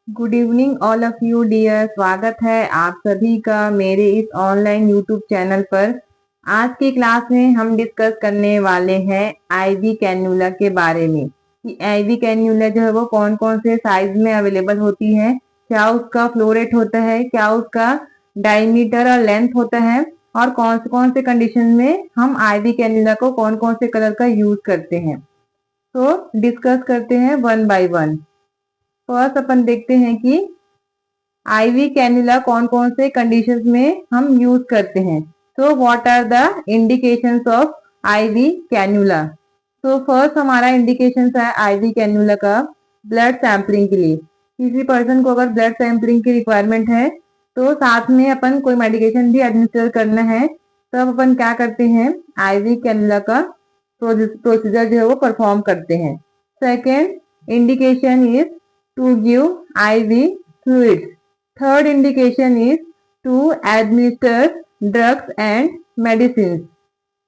Good evening all of you dear. स्वागत है आप सभी का मेरे इस ऑनलाइन यूट्यूब चैनल पर। आज की क्लास में हम डिस्कस करने वाले हैं आईवी कैन्यूला के बारे में कि आईवी कैन्यूला जो है वो कौन कौन से साइज में अवेलेबल होती है, क्या उसका फ्लो रेट होता है, क्या उसका डायमीटर और लेंथ होता है और कौन से कंडीशन में हम आईवी कैन्यूला को कौन कौन से कलर का यूज करते हैं। तो डिस्कस करते हैं वन बाय वन। फर्स्ट अपन देखते हैं कि आईवी कैन्युला कौन कौन से कंडीशंस में हम यूज करते हैं। तो what are the indications of IV cannula. तो फर्स्ट हमारा इंडिकेशंस है आईवी कैन्युला का ब्लड सैंपलिंग के लिए। किसी पर्सन को अगर ब्लड सैंपलिंग की रिक्वायरमेंट है तो साथ में अपन कोई मेडिकेशन भी एडमिनिस्टर करना है तब अपन क्या करते हैं, आईवी कैन्युला का प्रोसीजर जो है वो परफॉर्म करते हैं। Second indication is to give IV fluids. Third indication is to administer drugs and medicines.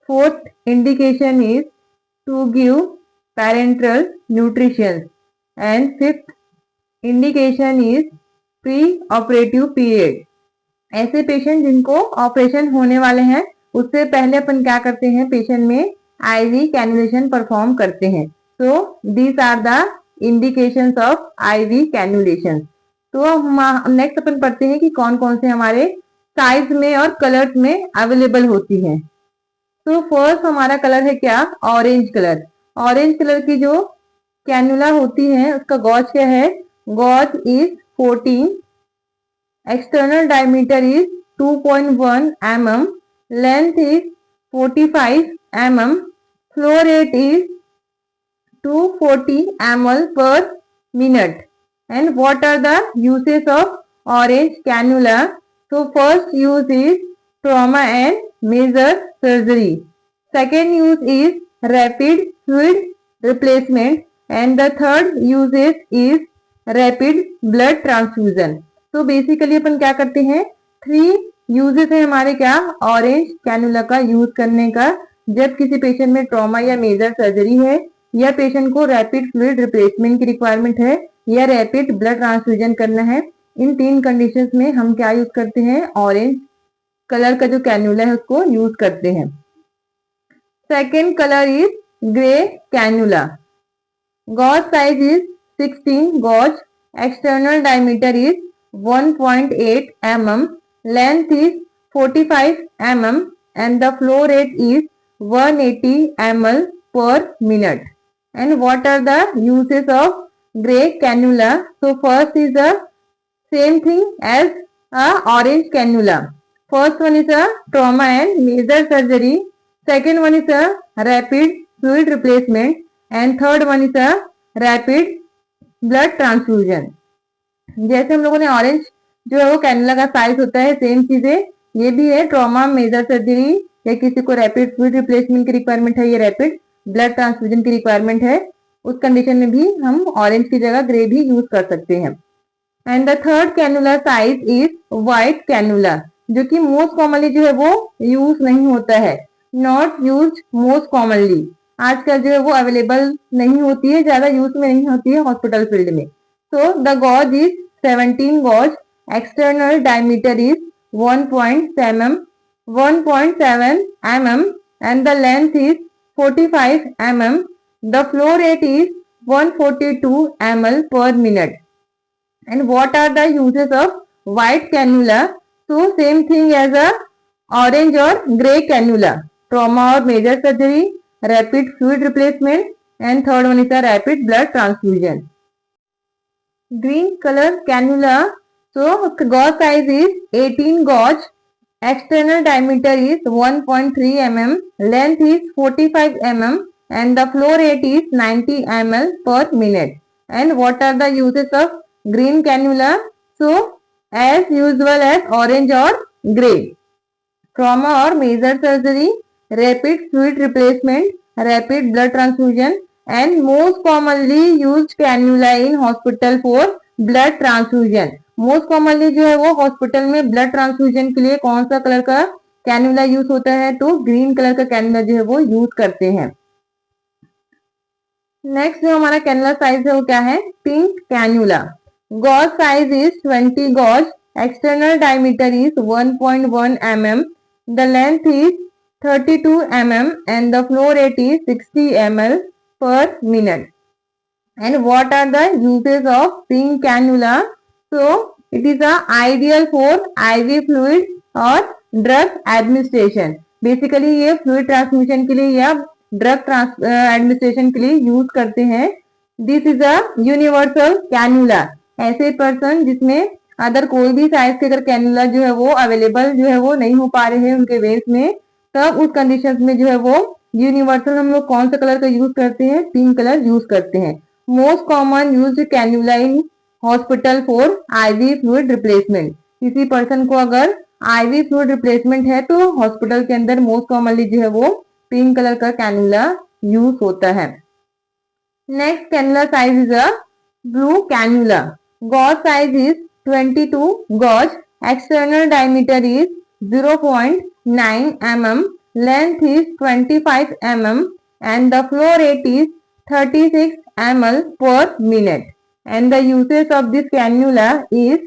Fourth indication is to give parenteral nutrition. And fifth indication is pre-operative period. ऐसे patient जिनको operation होने वाले हैं उससे पहले अपन क्या करते हैं, पेशेंट में आईवी कैन्युलेशन परफॉर्म करते हैं। So these are the indications of IV cannulation. तो नेक्स्ट अपन पढ़ते हैं कि कौन कौन से हमारे साइज में और कलर्स में अवेलेबल होती है। तो फर्स्ट हमारा कलर है क्या, ऑरेंज कलर। ऑरेंज कलर की जो कैन्युला होती है उसका गॉज क्या है, gauge is 14, external diameter is 2.1 mm, length is 45 mm, flow rate is 240 ml per minute. And what are the uses of orange cannula? So first use is trauma and major surgery. Second use is rapid fluid replacement, and the third usage is rapid blood transfusion. तो basically अपन क्या करते हैं, 3 uses है हमारे क्या, orange cannula का use करने का। जब किसी पेशेंट में ट्रॉमा या मेजर सर्जरी है, या पेशेंट को रैपिड फ्लूइड रिप्लेसमेंट की रिक्वायरमेंट है, या रैपिड ब्लड ट्रांसफ्यूजन करना है, इन 3 कंडीशंस में हम क्या यूज करते हैं, ऑरेंज कलर का जो कैन्युला है उसको यूज करते हैं। Second colour is grey cannula. Gauge size is 16 gauge, external diameter is 1.8 mm, length is 45 mm, and the flow rate is 180 ml per minute. And what are the uses of gray cannula? So first is the same thing as a orange cannula. First one is a trauma and major surgery. Second one is a rapid fluid replacement, and third one is a rapid blood transfusion. जैसे हम लोगों ने orange जो है वो cannula का size होता है, सेम चीजें ये भी है। ट्रॉमा मेजर सर्जरी या किसी को रैपिड फ्लूइड रिप्लेसमेंट की रिक्वायरमेंट है, ये रैपिड ब्लड ट्रांसफ्यूजन की रिक्वायरमेंट है, उस कंडीशन में भी हम ऑरेंज की जगह ग्रे भी यूज कर सकते हैं। And the third cannula size is white cannula, जो कि मोस्ट कॉमनली जो है वो यूज नहीं होता है, नॉट यूज मोस्ट कॉमनली। आजकल जो है वो अवेलेबल नहीं होती है, ज्यादा यूज में नहीं होती है हॉस्पिटल फील्ड में। So the gauge is 17 gauge, external diameter is 1.7 mm, and the length is 45 mm. The flow rate is 142 ml per minute. And what are the uses of white cannula? So same thing as a orange or gray cannula. Trauma or major surgery, rapid fluid replacement, and third one is a rapid blood transfusion. Green color cannula. So gauge size is 18 gauge, external diameter is 1.3 mm, length is 45 mm, and the flow rate is 90 ml per minute. And what are the uses of green cannula? So as usual as orange or gray. Trauma or major surgery, rapid fluid replacement, rapid blood transfusion, and most commonly used cannula in hospital for blood transfusion. Most commonly जो है वो hospital में blood transfusion के लिए कौन सा colour का cannula use होता है, तो ग्रीन कलर का कैन्युला जो है वो यूज करते हैं। नेक्स्ट जो हमारा कैन्युला साइज है वो क्या है, pink cannula. Gauge size is 20 gauge. External diameter is 1.1 mm. The length is 32 mm and the flow rate is 60 ml per minute. And what are the uses of pink cannula? So it is ideal for IV fluid और drug administration. Basically ये fluid transmission के लिए या drug administration के लिए use करते हैं. This is a universal cannula. ऐसे पर्सन जिसमें अदर कोई भी साइज के अगर कैन्युला जो है वो अवेलेबल जो है वो नहीं हो पा रहे हैं उनके वेन्स में, तब उस कंडीशन में जो है वो यूनिवर्सल हम लोग कौन सा कलर का यूज करते हैं? पिंक कलर यूज करते हैं. Most common use cannula in hospital for IV fluid replacement. किसी पर्सन को अगर आईवी फ्लूइड रिप्लेसमेंट है तो हॉस्पिटल के अंदर मोस्ट कॉमनली जो है वो पिंक कलर का कैन्युला यूज होता है. Next cannula size is a blue cannula. Gauge size is 22 gauge. External diameter is 0.9 mm. Length is 25 mm and the flow rate is 36 ml per minute. And the uses of this cannula is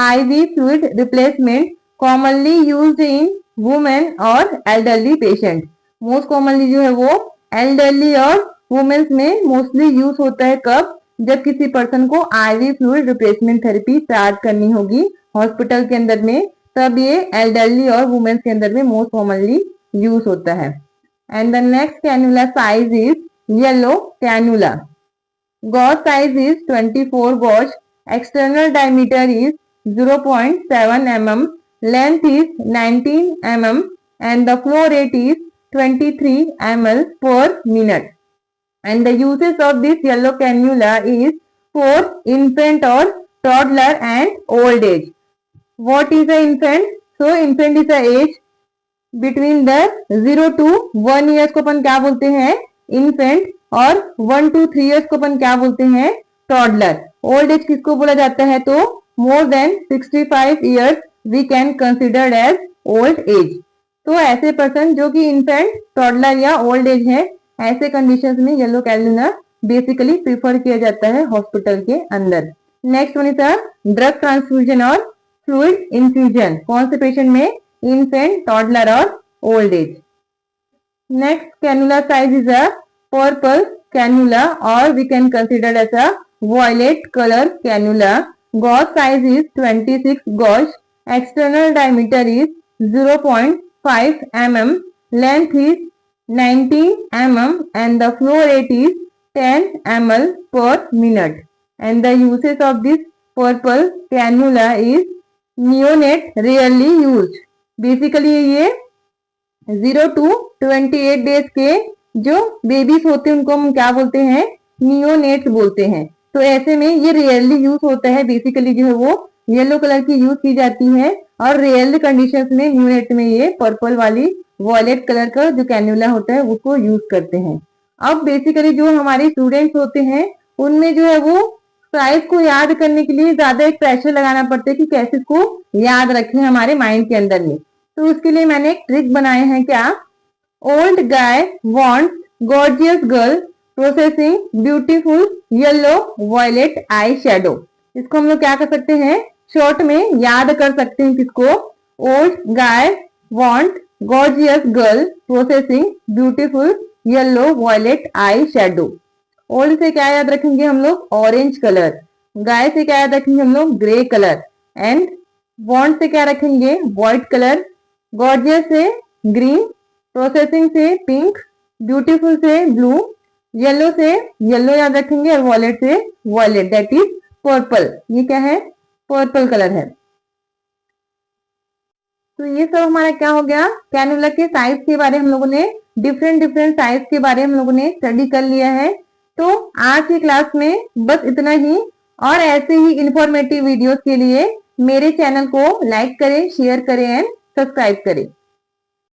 IV fluid replacement, commonly used in women और elderly patient. Most commonly जो है वो elderly और women's में mostly use होता है. कब? जब किसी पर्सन को IV fluid replacement therapy start करनी होगी हॉस्पिटल के अंदर में, तब ये एल्डरली और वुमेन्स के अंदर में मोस्ट कॉमनली यूज होता है. And the next cannula size is yellow cannula. Gauge size is 24 gauge. External diameter is 0.7 mm. Length is 19 mm and the flow rate is 23 ml per minute. And the uses of this yellow cannula is for infant or toddler and old age. What is the infant? So infant is the age between the 0 to 1 years को अपन क्या बोलते हैं? infant. और 1 to 3 years को अपन क्या बोलते हैं? toddler. old age किसको बोला जाता है? तो more than 65 years we can consider as old age. तो ऐसे पर्सन जो कि इन्फेंट, टॉडलर या ओल्ड एज है, ऐसे कंडीशंस में येलो कैन्युला बेसिकली प्रीफर किया जाता है हॉस्पिटल के अंदर. Next one is drug transfusion और फ्लूइड इन्फ्यूजन. कौन से पेशेंट में? इन्फेंट, टॉडलर और old age. Next cannula size is a purple cannula और we can consider as a violet colour cannula. Gauge size is 26 gauge. External diameter is 0.5 mm. Length is 19 mm and the flow rate is 10 ml per minute. And the uses of this purple cannula is neonate, rarely used. Basically ये 0 to 28 days के जो babies होते हैं उनको हम क्या बोलते हैं? नियोनेट्स बोलते हैं. तो ऐसे में ये रेयरली यूज होता है. बेसिकली जो है वो येलो कलर की यूज की जाती है और रेयर कंडीशंस में न्यूनेट में ये पर्पल वाली वॉयलेट कलर का जो कैन्युला होता है उसको यूज करते हैं. अब बेसिकली जो हमारे स्टूडेंट्स होते हैं उनमें जो है वो साइज को याद करने के लिए ज्यादा एक प्रेशर लगाना पड़ता है कि कैसे इसको याद रखें हमारे माइंड के अंदर में. तो उसके लिए मैंने एक ट्रिक बनाए हैं. क्या? Old guy wants gorgeous girl processing beautiful yellow violet eye shadow. इसको हम लोग क्या कर सकते हैं? शॉर्ट में याद कर सकते हैं. किसको? Old guy want gorgeous girl processing beautiful yellow violet eye shadow. Old से क्या याद रखेंगे हम लोग? Orange colour. गाय से क्या याद रखेंगे हम लोग? Grey colour. And want say क्या रखेंगे? White colour. गॉर्जियस से ग्रीन. प्रोसेसिंग से पिंक. ब्यूटीफुल से ब्लू. येलो से येलो याद रखेंगे और वॉयलेट से वॉयलेट, दैट इज पर्पल. ये क्या है? पर्पल कलर है. तो ये सब हमारा क्या हो गया? कैन्युला के साइज के बारे हम लोगों ने डिफरेंट साइज के बारे हम लोगों ने स्टडी कर लिया है. तो आज की क्लास में बस इतना ही. और ऐसे ही इंफॉर्मेटिव वीडियोस के लिए मेरे चैनल को लाइक करें, शेयर करें एंड सब्सक्राइब करें.